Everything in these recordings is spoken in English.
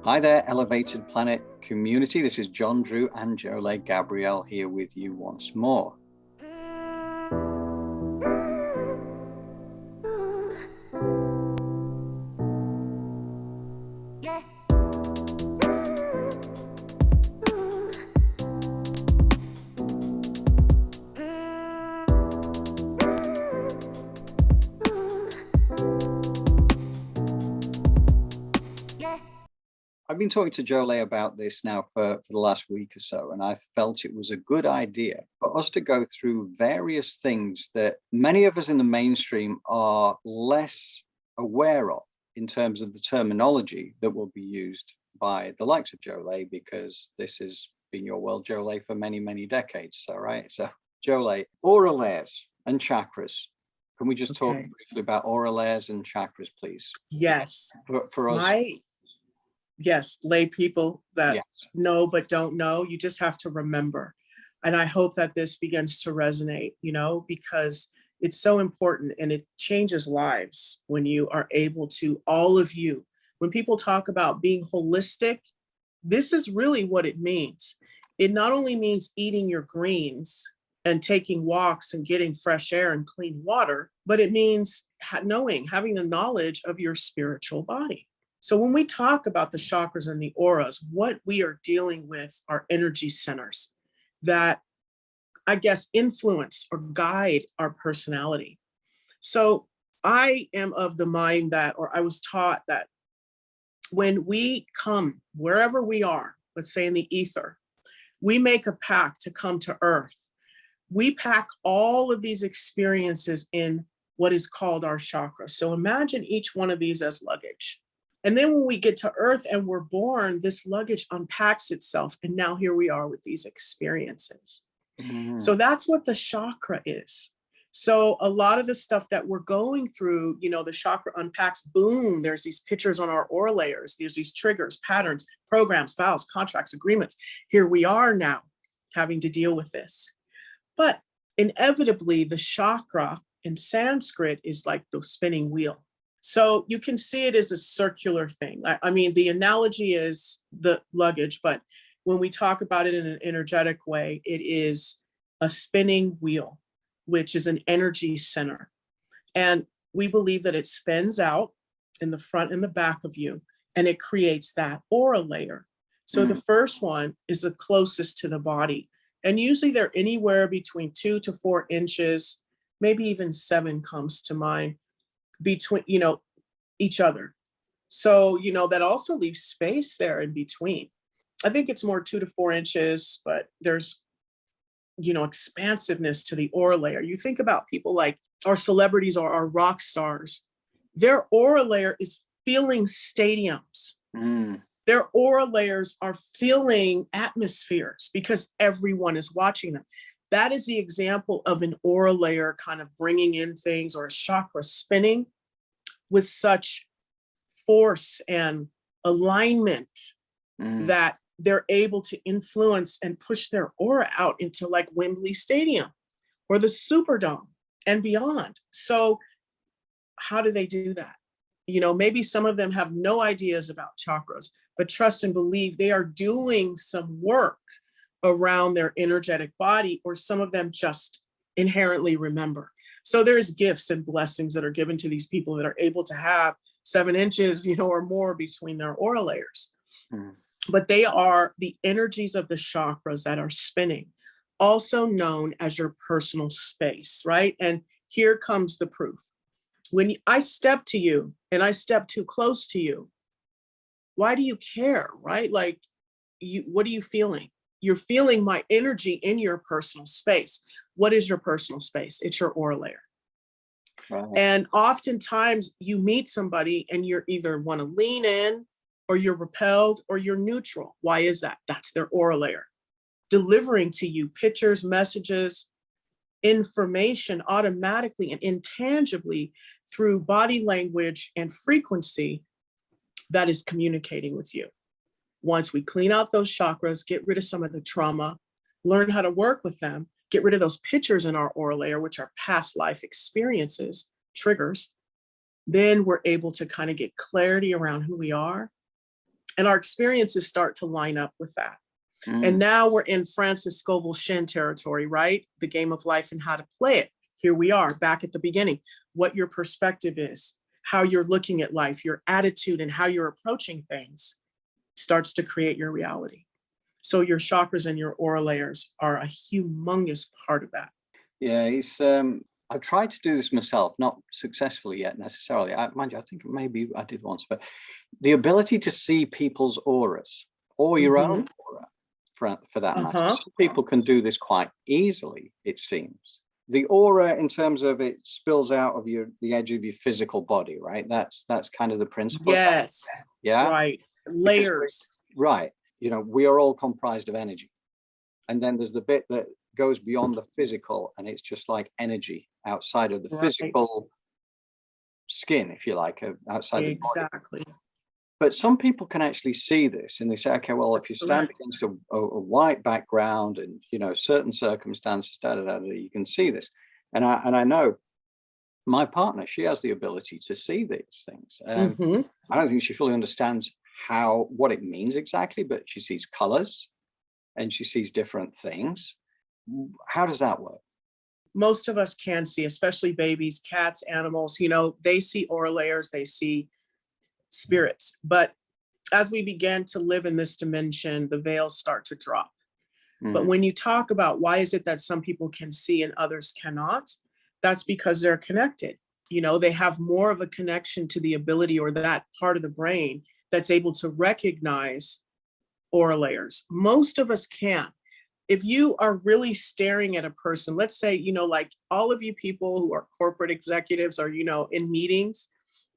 Hi there, Elevated Planet community. This is John Drew and Jole Gabrielle here with you once more. I've been talking to Jole about this now for the last week or so, and I felt it was a good idea for us to go through various things that many of us in the mainstream are less aware of in terms of the terminology that will be used by the likes of Jole, because this has been your world, Jole, for many, many decades. So, right? So, Jole, aura layers and chakras. Can we just talk briefly about aura layers and chakras, please? Yes. For us. Yes, lay people that know but don't know, you just have to remember. And I hope that this begins to resonate, because it's so important and it changes lives when you are able to, all of you, when people talk about being holistic, this is really what it means. It not only means eating your greens and taking walks and getting fresh air and clean water, but it means having the knowledge of your spiritual body. So when we talk about the chakras and the auras, what we are dealing with are energy centers that, I guess, influence or guide our personality. So I am of the mind that, or I was taught that when we come wherever we are, let's say in the ether, we make a pact to come to Earth. We pack all of these experiences in what is called our chakras. So imagine each one of these as luggage. And then when we get to Earth and we're born, this luggage unpacks itself. And now here we are with these experiences. So that's what the chakra is. So a lot of the stuff that we're going through, the chakra unpacks, boom, there's these pictures on our aura layers. There's these triggers, patterns, programs, vows, contracts, agreements. Here we are now having to deal with this. But inevitably, the chakra in Sanskrit is like the spinning wheel. So you can see it as a circular thing. I mean, the analogy is the luggage, but when we talk about it in an energetic way, it is a spinning wheel, which is an energy center. And we believe that it spins out in the front and the back of you, and it creates that aura layer. So the first one is the closest to the body. And usually they're anywhere between 2 to 4 inches, maybe even 7 comes to mind, between, each other. So, that also leaves space there in between. I think it's more 2 to 4 inches, but there's, expansiveness to the aura layer. You think about people like our celebrities or our rock stars, their aura layer is filling stadiums. Their aura layers are filling atmospheres because everyone is watching them. That is the example of an aura layer kind of bringing in things, or a chakra spinning with such force and alignment that they're able to influence and push their aura out into like Wembley Stadium or the Superdome and beyond. So how do they do that? Maybe some of them have no ideas about chakras, but trust and believe they are doing some work around their energetic body, or some of them just inherently remember. So there's gifts and blessings that are given to these people that are able to have 7 inches, or more between their aura layers. But they are the energies of the chakras that are spinning, also known as your personal space, right? And here comes the proof. When I step to you and I step too close to you, why do you care, right? Like, what are you feeling? You're feeling my energy in your personal space. What is your personal space? It's your aura layer. Right. And oftentimes you meet somebody and you're either want to lean in, or you're repelled, or you're neutral. Why is that? That's their aura layer, delivering to you pictures, messages, information automatically and intangibly through body language and frequency that is communicating with you. Once we clean out those chakras, get rid of some of the trauma, learn how to work with them, get rid of those pictures in our aura layer, which are past life experiences, triggers, then we're able to kind of get clarity around who we are And our experiences start to line up with that. Mm. And now we're in Francis Scovel Shinn territory, right? The game of life and how to play it. Here we are back at the beginning. What your perspective is, how you're looking at life, your attitude and how you're approaching things starts to create your reality. So your chakras and your aura layers are a humongous part of that. Yeah, I've tried to do this myself, not successfully yet necessarily. Mind you, I think maybe I did once, but the ability to see people's auras or your own aura, for that matter. Some people can do this quite easily, it seems. The aura, in terms of it spills out of the edge of your physical body, right? That's kind of the principle. Yes. Yeah. Right. Layers. Right. You know, we are all comprised of energy. And then there's the bit that goes beyond the physical, and it's just like energy outside of the physical skin, if you like, outside the body. Exactly. But some people can actually see this, and they say, okay, well, if you stand against a white background and, you know, certain circumstances, you can see this. And I know my partner, she has the ability to see these things. I don't think she fully understands what it means exactly, but she sees colors and she sees different things. How does that work? Most of us can see, especially babies, cats, animals, you know, they see aura layers, they see spirits. But as we begin to live in this dimension, the veils start to drop. But when you talk about why is it that some people can see and others cannot, that's because they're connected. You know, they have more of a connection to the ability or that part of the brain that's able to recognize aura layers. Most of us can't. If you are really staring at a person, let's say, you know, like all of you people who are corporate executives or, you know, in meetings,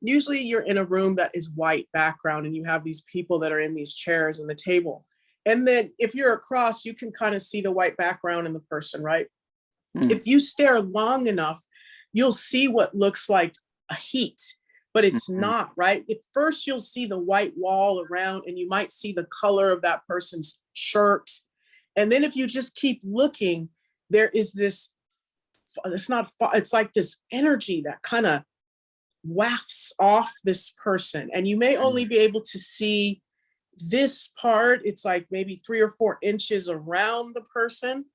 usually you're in a room that is white background and you have these people that are in these chairs and the table. And then if you're across, you can kind of see the white background in the person, right? If you stare long enough, you'll see what looks like a heat, but it's not, right? At first, you'll see the white wall around and you might see the color of that person's shirt. And then if you just keep looking, there is this, it's like this energy that kind of wafts off this person. And you may only be able to see this part. It's like maybe 3 or 4 inches around the person.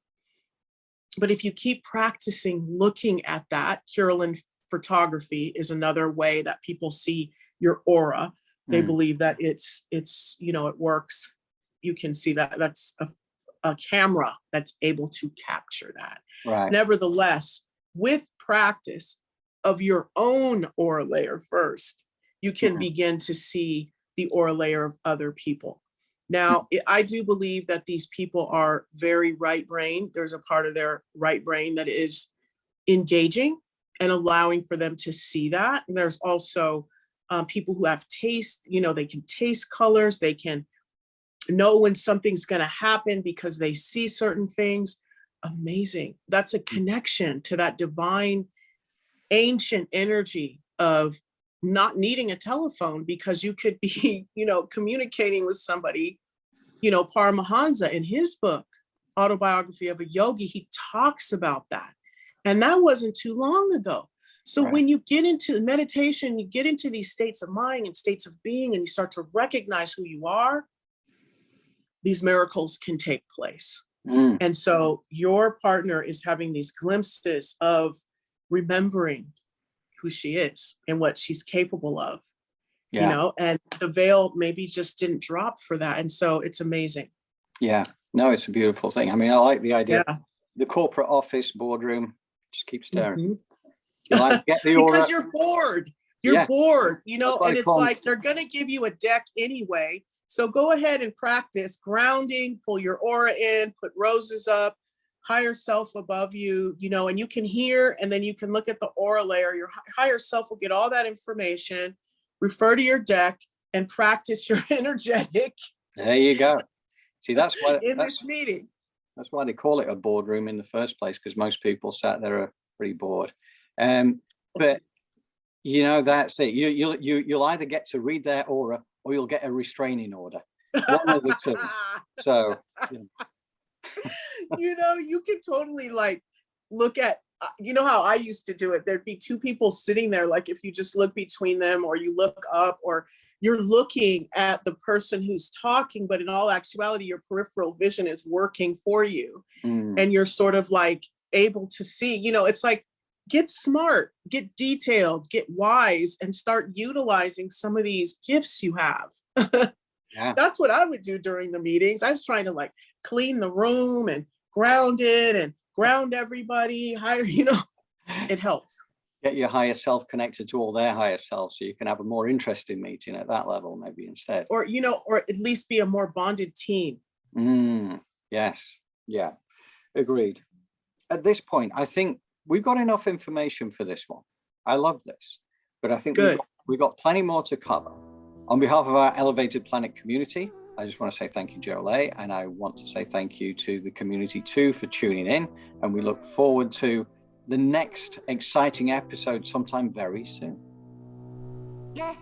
But if you keep practicing looking at that, Kirlian photography is another way that people see your aura. They believe that it's, you know, it works. You can see that. That's a camera that's able to capture that. Right. Nevertheless, with practice of your own aura layer first, you can begin to see the aura layer of other people. Now, I do believe that these people are very right brain. There's a part of their right brain that is engaging and allowing for them to see that. And there's also people who have taste, you know, they can taste colors, they can know when something's going to happen because they see certain things. Amazing. That's a connection to that divine, ancient energy of not needing a telephone because you could be, you know, communicating with somebody. You know, Paramahansa in his book, Autobiography of a Yogi, he talks about that. And that wasn't too long ago. So when you get into meditation, you get into these states of mind and states of being, and you start to recognize who you are, these miracles can take place. And so your partner is having these glimpses of remembering who she is and what she's capable of, you know, and the veil maybe just didn't drop for that. And so it's amazing. Yeah. No, it's a beautiful thing. I mean, I like the idea. The corporate office boardroom, just keep staring. You like, get the aura. Because you're bored. You're bored, you know, and it's like they're going to give you a deck anyway. So go ahead and practice grounding, pull your aura in, put roses up, higher self above you, you know, and you can hear, and then you can look at the aura layer. Your higher self will get all that information, refer to your deck, and practice your energetic. There you go. See, that's why this meeting. That's why they call it a boardroom in the first place, because most people sat there are pretty bored. But you know, that's it. You'll either get to read their aura or you'll get a restraining order. One of the two. So, you know, you can totally like look at, you know how I used to do it. There'd be 2 people sitting there. Like if you just look between them or you look up or you're looking at the person who's talking, but in all actuality, your peripheral vision is working for you. And you're sort of like able to see, it's like, get smart, get detailed, get wise, and start utilizing some of these gifts you have. Yeah. That's what I would do during the meetings. I was trying to like clean the room and ground it and ground everybody higher, it helps. Get your higher self connected to all their higher self so you can have a more interesting meeting at that level, maybe instead. Or, or at least be a more bonded team. Yes. Yeah. Agreed. At this point, I think we've got enough information for this one. I love this, but I think we've got plenty more to cover. On behalf of our Elevated Planet community, I just want to say thank you, Jole, and I want to say thank you to the community too for tuning in, and we look forward to the next exciting episode sometime very soon. Yeah.